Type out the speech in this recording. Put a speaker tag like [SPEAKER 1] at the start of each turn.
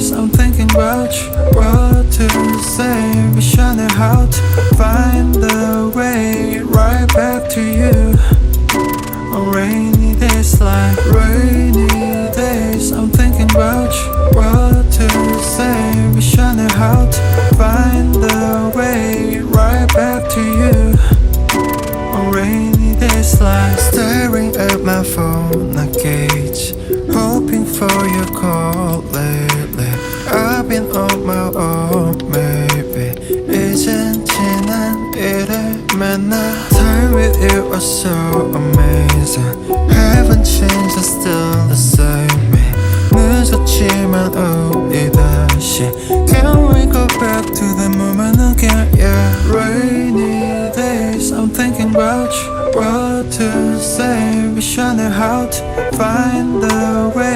[SPEAKER 1] days I'm thinking about you, what to say, wishing how to find the way right back to you. On rainy days like rainy days I'm thinking about you, what to say, wishing how to find the way right back to you. On rainy days like staring at my phone, I gauge, hoping for your call lately. I've been on my own, maybe 이젠 지난 일을 만나. Time with you was so amazing. Haven't changed, I'm still the same me. 늦었지만 우리 다시 Can we go back to the moment again? Yeah, rainy days I'm thinking about you, what to say, wishing how to find the way